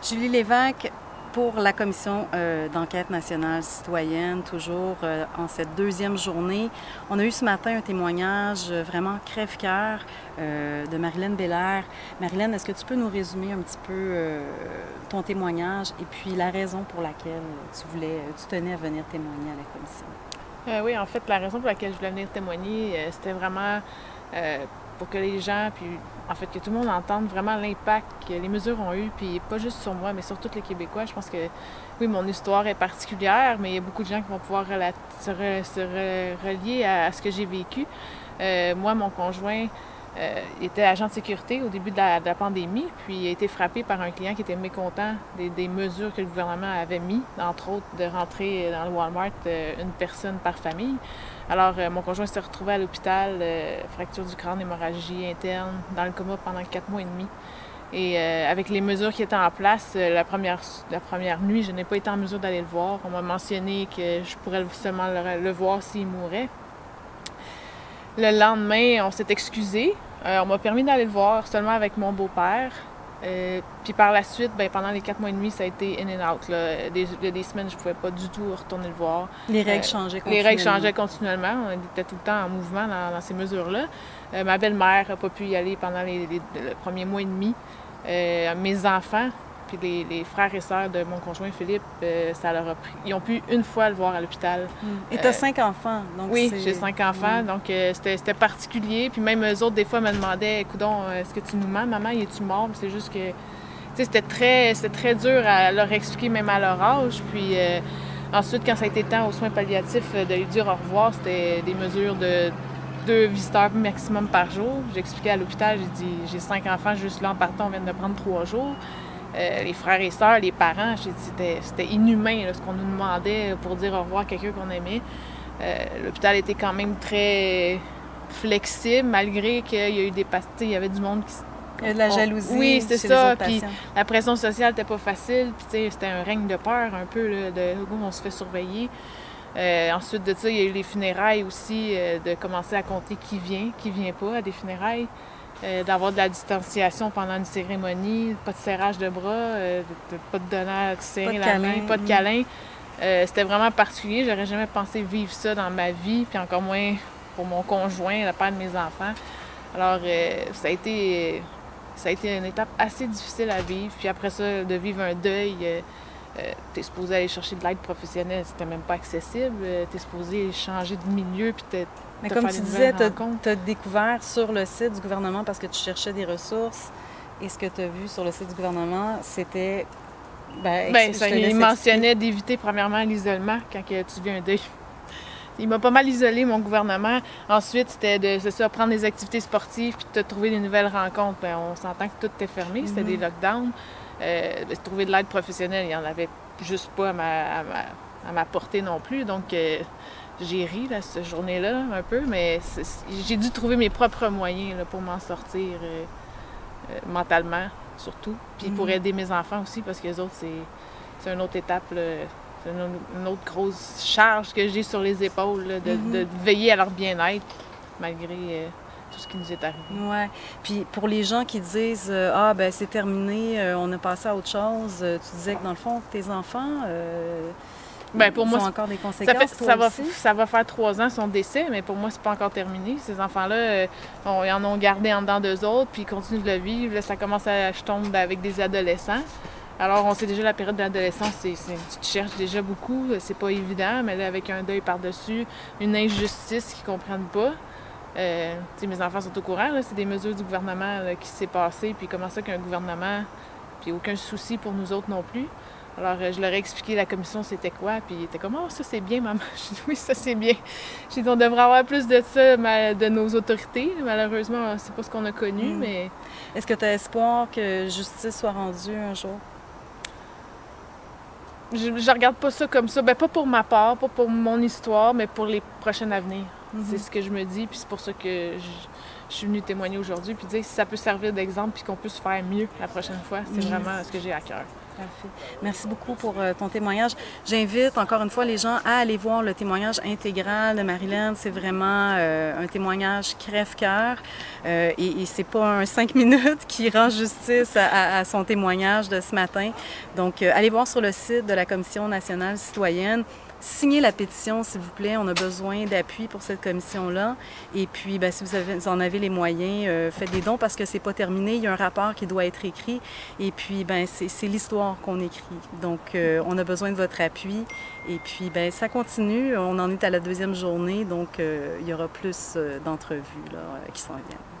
Julie Lévesque, pour la Commission d'enquête nationale citoyenne, toujours en cette deuxième journée, on a eu ce matin un témoignage vraiment crève-cœur de Marilène Bélair. Marilène, est-ce que tu peux nous résumer un petit peu ton témoignage et puis la raison pour laquelle tu tenais à venir témoigner à la Commission? Oui, en fait, la raison pour laquelle je voulais venir témoigner, c'était vraiment pour que les gens, puis en fait que tout le monde entende vraiment l'impact que les mesures ont eu, puis pas juste sur moi, mais sur tous les Québécois. Je pense que, oui, mon histoire est particulière, mais il y a beaucoup de gens qui vont pouvoir se relier à ce que j'ai vécu. Moi, mon conjoint était agent de sécurité au début de la pandémie, puis il a été frappé par un client qui était mécontent des mesures que le gouvernement avait mis, entre autres de rentrer dans le Walmart une personne par famille. Alors, mon conjoint s'est retrouvé à l'hôpital, fracture du crâne, hémorragie interne, dans le coma pendant 4 mois et demi. Et avec les mesures qui étaient en place, la première nuit, je n'ai pas été en mesure d'aller le voir. On m'a mentionné que je pourrais seulement le voir s'il mourait. Le lendemain, on s'est excusé. On m'a permis d'aller le voir seulement avec mon beau-père. Puis par la suite, pendant les 4 mois et demi, ça a été in and out. Là. Des semaines, je ne pouvais pas du tout retourner le voir. Les règles changeaient continuellement. Les règles changeaient continuellement. On était tout le temps en mouvement dans ces mesures-là. Ma belle-mère n'a pas pu y aller pendant le premier mois et demi. Mes enfants, puis les frères et sœurs de mon conjoint Philippe, ça leur a pris. Ils ont pu une fois le voir à l'hôpital. Et tu as 5 enfants. Donc oui, j'ai 5 enfants, donc c'était particulier. Puis même eux autres, des fois, me demandaient, coudonc, est-ce que tu nous mens, maman, es-tu mort? C'est juste que, c'était très dur à leur expliquer, même à leur âge. Puis ensuite, quand ça a été temps aux soins palliatifs de lui dire au revoir, c'était des mesures de 2 visiteurs maximum par jour. J'ai expliqué à l'hôpital, j'ai dit, j'ai 5 enfants juste là en partant, on vient de prendre 3 jours. Les frères et sœurs, les parents, j'ai dit c'était inhumain là, ce qu'on nous demandait pour dire au revoir à quelqu'un qu'on aimait. L'hôpital était quand même très flexible, malgré qu'il y a eu des patients, il y avait du monde qui... Il y a de la jalousie. Oui, c'est chez ça. Les autres Puis patients. la pression sociale n'était pas facile. Puis c'était un règne de peur un peu, là, de où on se fait surveiller. Ensuite de ça, il y a eu les funérailles aussi, de commencer à compter qui vient pas à des funérailles. D'avoir de la distanciation pendant une cérémonie, pas de serrage de bras, pas de donnage, de serrer la main, pas de câlin. C'était vraiment particulier. J'aurais jamais pensé vivre ça dans ma vie, puis encore moins pour mon conjoint, le père de mes enfants. Alors, ça a été une étape assez difficile à vivre. Puis après ça, de vivre un deuil, t'es supposé aller chercher de l'aide professionnelle, c'était même pas accessible. T'es supposé changer de milieu, puis mais comme tu disais, tu as découvert sur le site du gouvernement parce que tu cherchais des ressources et ce que tu as vu sur le site du gouvernement, c'était... il mentionnait d'éviter premièrement l'isolement quand tu vis un deuil. Il m'a pas mal isolé, mon gouvernement. Ensuite, c'était prendre des activités sportives puis de trouver des nouvelles rencontres. On s'entend que tout était fermé, c'était des lockdowns. Trouver de l'aide professionnelle, il n'y en avait juste pas à ma portée non plus. Donc, j'ai ri cette journée-là un peu, mais j'ai dû trouver mes propres moyens là, pour m'en sortir mentalement, surtout. Puis pour aider mes enfants aussi, parce que les autres, c'est une autre étape, là, c'est une autre grosse charge que j'ai sur les épaules, là, de veiller à leur bien-être, malgré tout ce qui nous est arrivé. Oui. Puis pour les gens qui disent c'est terminé, on a passé à autre chose, tu disais que dans le fond, tes enfants... pour moi, ont encore des conséquences. Ça va faire 3 ans son décès, mais pour moi, c'est pas encore terminé. Ces enfants-là, ils en ont gardé en dedans d'eux autres, puis ils continuent de le vivre. Là, ça commence je tombe avec des adolescents. Alors, on sait déjà la période de l'adolescence, tu te cherches déjà beaucoup, c'est pas évident, mais là, avec un deuil par-dessus, une injustice qu'ils comprennent pas. Mes enfants sont au courant, là, c'est des mesures du gouvernement là, qui s'est passé, puis comment ça qu'un gouvernement, puis aucun souci pour nous autres non plus. Alors, je leur ai expliqué la commission c'était quoi, puis ils étaient comme « Oh, ça c'est bien, maman! » J'ai dit « Oui, ça c'est bien. » J'ai dit « On devrait avoir plus de ça de nos autorités. Malheureusement, c'est pas ce qu'on a connu, mais... » Est-ce que tu as espoir que justice soit rendue un jour? Je regarde pas ça comme ça. Pas pour ma part, pas pour mon histoire, mais pour les prochains avenirs. C'est ce que je me dis, puis c'est pour ça que je suis venue témoigner aujourd'hui, puis dire si ça peut servir d'exemple, puis qu'on peut se faire mieux la prochaine fois, c'est vraiment ce que j'ai à cœur. Parfait. Merci beaucoup pour ton témoignage. J'invite encore une fois les gens à aller voir le témoignage intégral de Marilyn. C'est vraiment un témoignage crève-cœur et c'est pas un 5 minutes qui rend justice à son témoignage de ce matin. Donc, allez voir sur le site de la Commission nationale citoyenne. Signez la pétition, s'il vous plaît. On a besoin d'appui pour cette commission-là. Et puis, bien, si vous en avez les moyens, faites des dons parce que c'est pas terminé. Il y a un rapport qui doit être écrit. Et puis, bien, c'est l'histoire qu'on écrit. Donc, on a besoin de votre appui. Et puis, bien, ça continue. On en est à la 2e journée. Donc, il y aura plus d'entrevues là, qui s'en viennent.